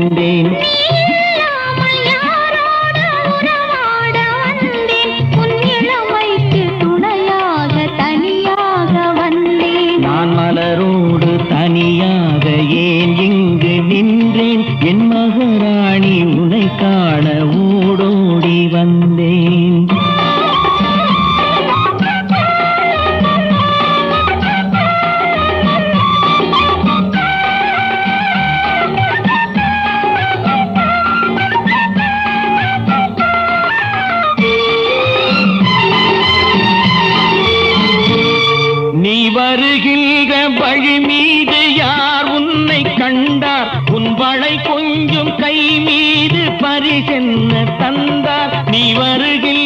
வந்தேன். நான் மலரோடு தனியாக ஏன் இங்கு நின்றேன்? என் மகாராணி உன்னை காண ஓடோடி வந்தேன். நீ வருகின்ற வழி மீது யார் உன்னை கண்டார்? உன் வளை கொஞ்சம் கை மீது பரிசென்ன தந்தார்? நீ வருகின்ற